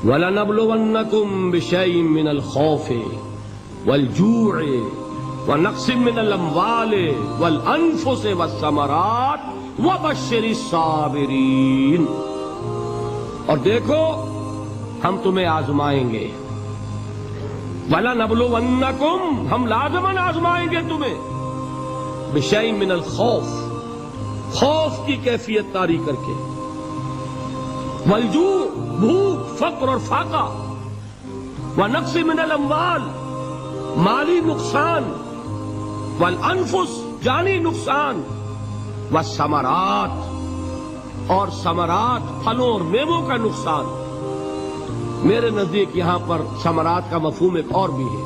وَلَنَبْلُوَنَّكُمْ بِشَيْءٍ مِّنَ الْخَوْفِ وَالْجُوعِ وَنَقْصٍ مِّنَ الْأَمْوَالِ وَالْأَنفُسِ وَالثَّمَرَاتِ وَبَشِّرِ الصَّابِرِينَ۔ اور دیکھو ہم تمہیں آزمائیں گے، وَلَنَبْلُوَنَّكُمْ ہم لازماً آزمائیں گے تمہیں، بِشَيْءٍ مِّنَ الْخَوْفِ خوف کی کیفیت طاری کر کے، والجوع بھوک فقر اور فاقہ، ونقص من الاموال مالی نقصان، والانفس جانی نقصان، والثمرات اور ثمرات پھلوں اور میووں کا نقصان۔ میرے نزدیک یہاں پر ثمرات کا مفہوم ایک اور بھی ہے۔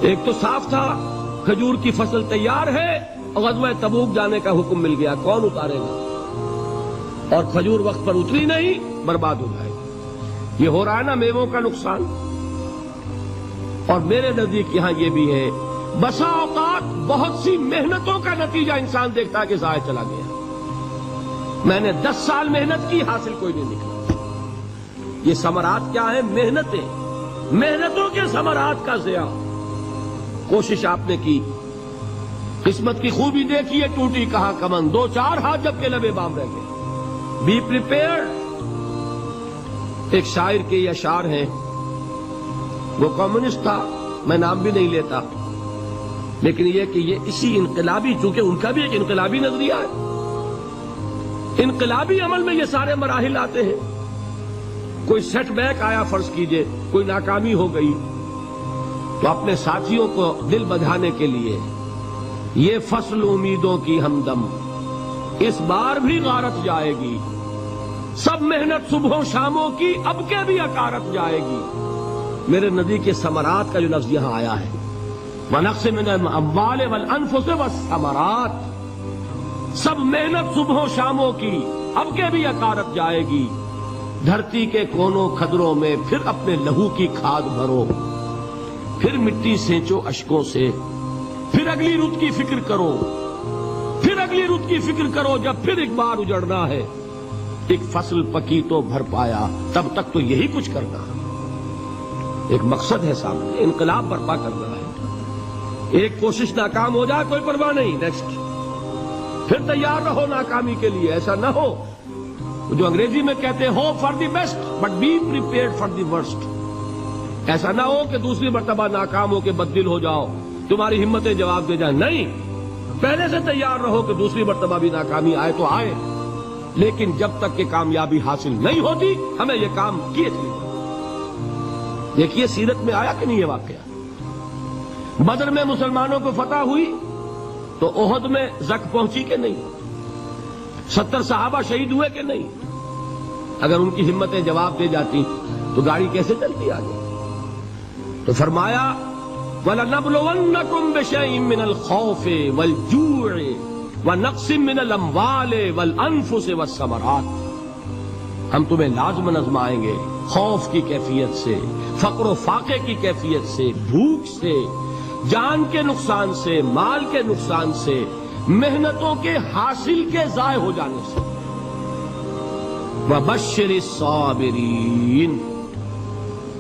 ایک تو صاف تھا کھجور کی فصل تیار ہے، غزوہ تبوک جانے کا حکم مل گیا، کون اتارے گا؟ اور کھجور وقت پر اتری نہیں، برباد ہو جائے گی۔ یہ ہو رہا ہے نا میووں کا نقصان۔ اور میرے نزدیک یہاں یہ بھی ہے، بسا اوقات بہت سی محنتوں کا نتیجہ انسان دیکھتا ہے کہ ضائع چلا گیا، میں نے 10 سال محنت کی، حاصل کوئی نہیں نکلا۔ یہ ثمرات کیا ہیں؟ محنتیں، محنتوں کے ثمرات کا ضیاع۔ کوشش آپ نے کی، قسمت کی خوبی دیکھیے، ٹوٹی کہاں کمن، 2-4 ہاتھ جب کے لبے بام رہ گئے۔ Be prepared. ایک شاعر کے یہ اشعار ہیں، وہ کمیونسٹ تھا، میں نام بھی نہیں لیتا، لیکن یہ کہ یہ اسی انقلابی، چونکہ ان کا بھی ایک انقلابی نظریہ ہے، انقلابی عمل میں یہ سارے مراحل آتے ہیں۔ کوئی سیٹ بیک آیا فرض کیجئے، کوئی ناکامی ہو گئی، تو اپنے ساتھیوں کو دل بدھانے کے لیے یہ فصل امیدوں کی ہمدم اس بار بھی غارت جائے گی، سب محنت صبحوں شاموں کی اب کے بھی اکارت جائے گی۔ میرے نزدیک کے ثمرات کا جو لفظ یہاں آیا ہے، وَنَقْصٍ مِّنَ الْأَمْوَالِ وَالْأَنفُسِ وَالثَّمَرَاتِ، سب محنت صبحوں شاموں کی اب کے بھی اکارت جائے گی۔ دھرتی کے کونوں کھدروں میں پھر اپنے لہو کی کھاد بھرو، پھر مٹی سینچو اشکوں سے، پھر اگلی رت کی فکر کرو، پھر اگلی رت کی فکر کرو، جب پھر ایک بار اجڑنا ہے۔ ایک فصل پکی تو بھر پایا، تب تک تو یہی کچھ کرنا ہے۔ ایک مقصد ہے سامنے، انقلاب برپا کرنا ہے۔ ایک کوشش ناکام ہو جائے کوئی پرواہ نہیں، نیکسٹ، پھر تیار رہو ناکامی کے لیے۔ ایسا نہ ہو جو انگریزی میں کہتے ہیں hope for the best but be prepared for the worst. ایسا نہ ہو کہ دوسری مرتبہ ناکام ہو کے بددل ہو جاؤ، تمہاری ہمتیں جواب دے جائیں، نہیں، پہلے سے تیار رہو کہ دوسری مرتبہ بھی ناکامی آئے تو آئے، لیکن جب تک کہ کامیابی حاصل نہیں ہوتی ہمیں یہ کام کیے چلے۔ دیکھیے سیرت میں آیا کہ نہیں یہ واقعہ؟ بدر میں مسلمانوں کو فتح ہوئی تو احد میں زک پہنچی کہ نہیں؟ 70 صحابہ شہید ہوئے کہ نہیں؟ اگر ان کی ہمتیں جواب دے جاتی تو گاڑی کیسے چلتی آگے؟ تو فرمایا وَلَنَبْلُوَنَّكُمْ بِشَيْءٍ مِّنَ الْخَوْفِ وَالْجُوعِ وَنَقْصٍ مِّنَ الْأَمْوَالِ وَالْأَنفُسِ وَالثَّمَرَاتِ، ہم تمہیں لازماً آزمائیں گے، خوف کی کیفیت سے، فقر و فاقے کی کیفیت سے، بھوک سے، جان کے نقصان سے، مال کے نقصان سے، محنتوں کے حاصل کے ضائع ہو جانے سے۔ وَبَشِّرِ الصَّابِرِينَ،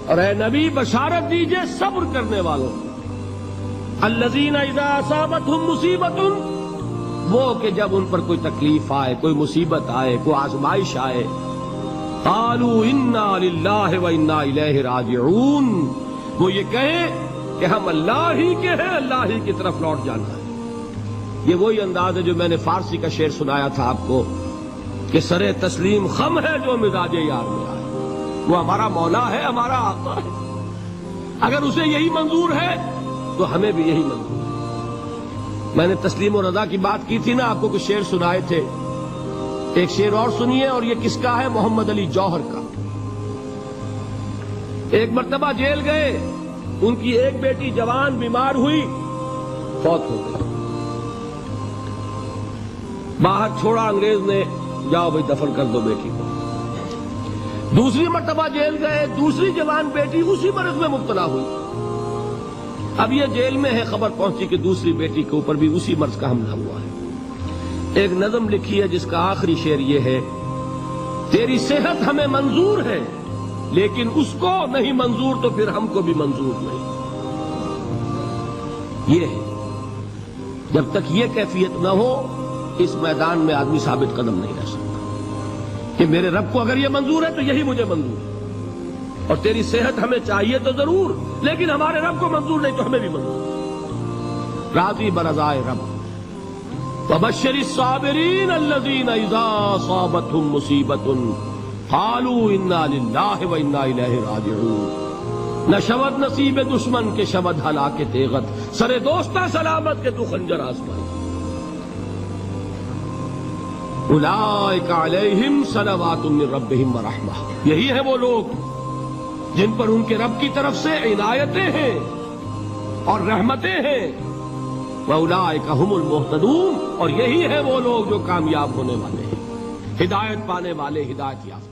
اور اے نبی بشارت دیجئے صبر کرنے والوں، الَّذِينَ إِذَا أَصَابَتْهُمْ مُصِيبَةٌ، وہ کہ جب ان پر کوئی تکلیف آئے، کوئی مصیبت آئے، کوئی آزمائش آئے، قَالُوا إِنَّا لِلَّهِ وَإِنَّا إِلَيْهِ رَاجِعُونَ، وہ یہ کہیں کہ ہم اللہ ہی کے ہیں، اللہ ہی کی طرف لوٹ جانا ہے۔ یہ وہی انداز ہے جو میں نے فارسی کا شعر سنایا تھا آپ کو کہ سرے تسلیم خم ہے جو مزاج یار میں آئے، وہ ہمارا مولا ہے، ہمارا آقا ہے، اگر اسے یہی منظور ہے تو ہمیں بھی یہی منظور ہے۔ میں نے تسلیم و رضا کی بات کی تھی نا، آپ کو کچھ شعر سنائے تھے، ایک شعر اور سنیے، اور یہ کس کا ہے؟ محمد علی جوہر کا۔ ایک مرتبہ جیل گئے، ان کی ایک بیٹی جوان بیمار ہوئی، فوت ہو گئی، باہر چھوڑا انگریز نے، جاؤ بھائی دفن کر دو بیٹی کو۔ دوسری مرتبہ جیل گئے، دوسری جوان بیٹی اسی مرض میں مبتلا ہوئی۔ اب یہ جیل میں ہے، خبر پہنچی کہ دوسری بیٹی کے اوپر بھی اسی مرض کا حملہ ہوا ہے۔ ایک نظم لکھی ہے جس کا آخری شعر یہ ہے، تیری صحت ہمیں منظور ہے لیکن اس کو نہیں منظور تو پھر ہم کو بھی منظور نہیں. یہ ہے، جب تک یہ کیفیت نہ ہو اس میدان میں آدمی ثابت قدم نہیں رہ سکتا کہ میرے رب کو اگر یہ منظور ہے تو یہی مجھے منظور ہے. اور تیری صحت ہمیں چاہیے تو ضرور، لیکن ہمارے رب کو منظور نہیں تو ہمیں بھی منظور. راضی برضائے رب. وبشر الصابرین الذین اذا اصابتهم مصیبۃ قالوا انا للہ وانا الیہ راجعون. نہ شود نصیب دشمن کے شود ہلاک تیغت، سر دوستہ سلامت کے تو خنجر آزمائی. اولئک علیہم صلوات من ربہم ورحمہ. یہی ہے وہ لوگ جن پر ان کے رب کی طرف سے عنایتیں ہیں اور رحمتیں ہیں. وَأُولَٰئِكَ هُمُ الْمُهْتَدُونَ. اور یہی ہے وہ لوگ جو کامیاب ہونے والے ہیں، ہدایت پانے والے، ہدایت یافتہ.